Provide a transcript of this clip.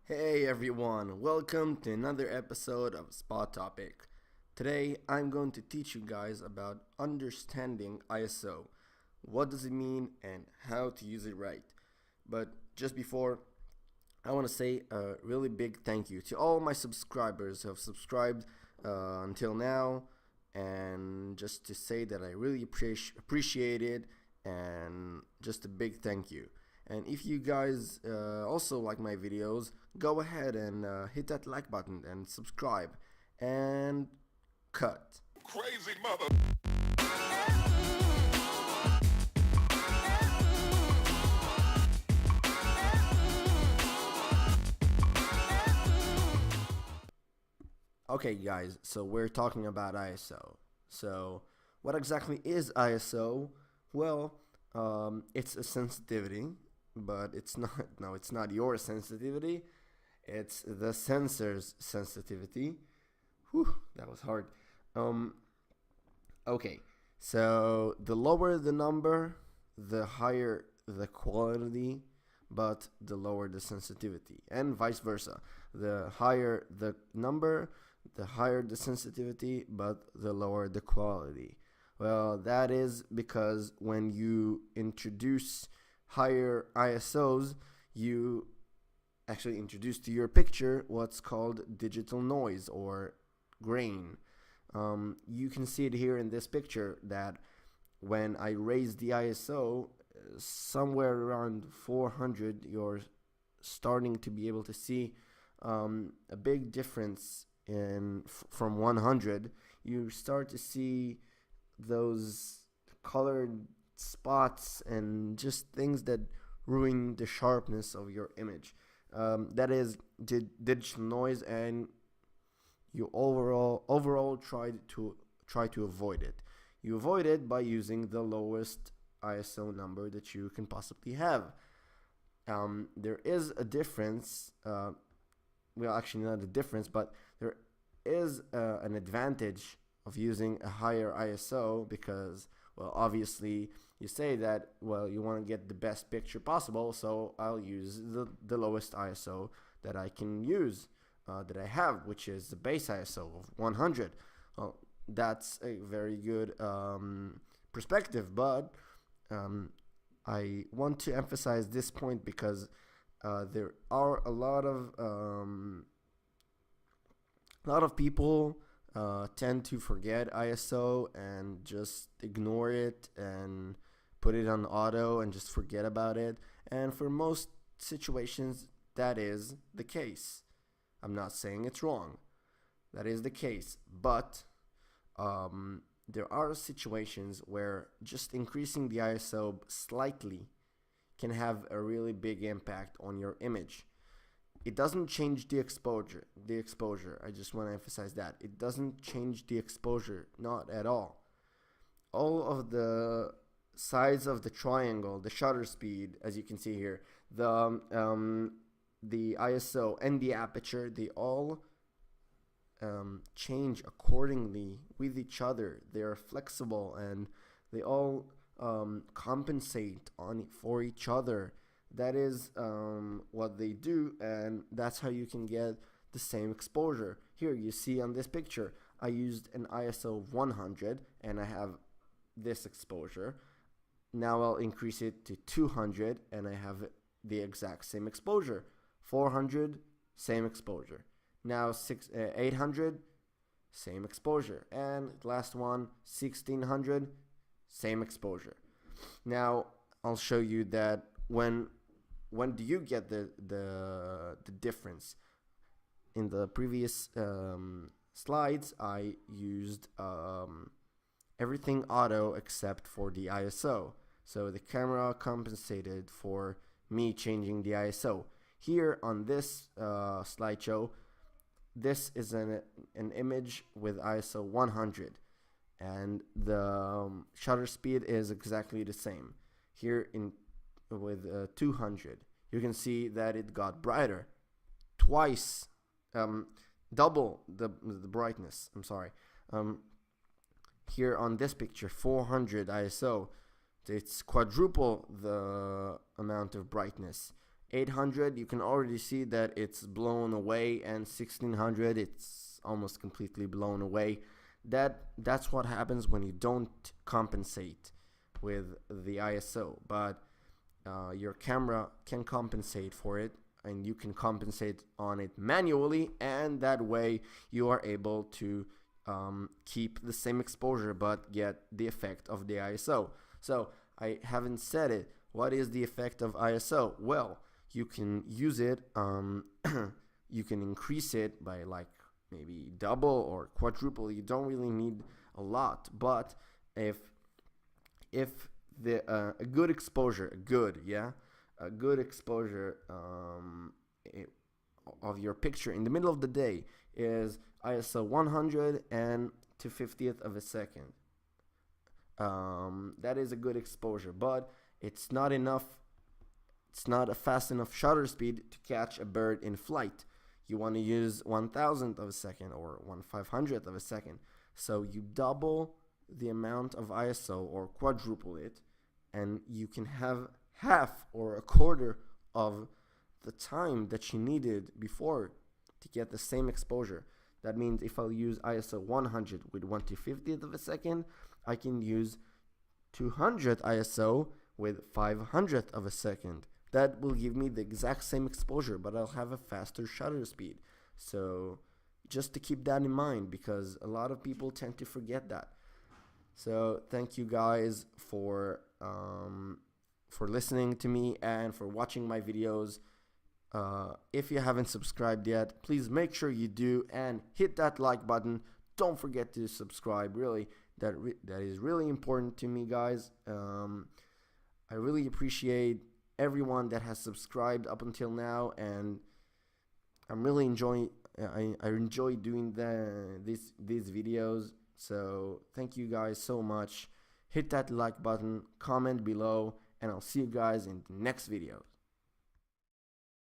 Hey everyone, welcome to another episode of Spot Topic. Today I'm going to teach you guys about understanding ISO. What does it mean and how to use it right. But just before, I want to say a really big thank you to all my subscribers who have subscribed until now, and just to say that I really appreciate it, and just a big thank you. And if you guys also like my videos, go ahead and hit that like button and subscribe. And cut. Crazy mother. Okay, guys, so we're talking about ISO. So, what exactly is ISO? Well, it's a sensitivity, but it's not. No, it's not your sensitivity. It's the sensor's sensitivity. Whew, that was hard. Um, okay, so the lower the number, the higher the quality, but the lower the sensitivity, and vice versa. The higher the number, the higher the sensitivity, but the lower the quality. Well, that is because when you introduce higher ISOs, you actually introduce to your picture what's called digital noise or grain. You can see it here in this picture that when I raise the ISO somewhere around 400, you're starting to be able to see a big difference from 100. You start to see those colored spots and just things that ruin the sharpness of your image. That is digital noise, and you overall try to avoid it. You avoid it by using the lowest ISO number that you can possibly have. There is a difference. Well, actually, not a difference, but there is an advantage of using a higher ISO because, well, obviously, you say that, well, you want to get the best picture possible, so I'll use the lowest ISO that I can use, that I have, which is the base ISO of 100. Well, that's a very good perspective, but I want to emphasize this point because there are a lot of people tend to forget ISO and just ignore it and put it on auto and just forget about it. And for most situations, that is the case. I'm not saying it's wrong. That is the case. But there are situations where just increasing the ISO slightly can have a really big impact on your image. It doesn't change the exposure. I just want to emphasize that. It doesn't change the exposure, not at all. All of the sides of the triangle, the shutter speed, as you can see here, the ISO and the aperture, they all change accordingly with each other. They are flexible and they all compensate for each other. That is what they do, and that's how you can get the same exposure. Here you see on this picture, I used an ISO of 100 and I have this exposure. Now I'll increase it to 200 and I have the exact same exposure. 400, same exposure. Now 800, same exposure. And last one, 1600, same exposure. Now I'll show you that when do you get the difference. In the previous slides, I used everything auto except for the ISO. So the camera compensated for me changing the ISO. Here on this slideshow, this is an image with ISO 100, and the shutter speed is exactly the same. Here with 200, you can see that it got brighter, twice, double the brightness. I'm sorry. Here on this picture, 400 ISO, it's quadruple the amount of brightness. 800, you can already see that it's blown away, and 1600, it's almost completely blown away. That's what happens when you don't compensate with the ISO, but your camera can compensate for it, and you can compensate on it manually, and that way you are able to keep the same exposure but get the effect of the ISO. So I haven't said it. What is the effect of ISO? Well, you can use it, you can increase it by like maybe double or quadruple. You don't really need a lot, but if the a good exposure, a good exposure of your picture in the middle of the day is ISO 100 and to 50th of a second. That is a good exposure, but it's not enough. It's not a fast enough shutter speed to catch a bird in flight. You want to use 1,000th of a second or 1/500th of a second. So you double the amount of ISO or quadruple it, and you can have half or a quarter of the time that you needed before to get the same exposure. That means if I'll use ISO 100 with 1/50th of a second, I can use 200 ISO with 500th of a second. That will give me the exact same exposure, but I'll have a faster shutter speed. So just to keep that in mind, because a lot of people tend to forget that. So thank you guys for listening to me and for watching my videos. If you haven't subscribed yet, please make sure you do and hit that like button. Don't forget to subscribe. Really, that is really important to me, guys. I really appreciate everyone that has subscribed up until now, and I'm really enjoying. I enjoy doing these videos. So thank you guys so much. Hit that like button, comment below, and I'll see you guys in the next videos.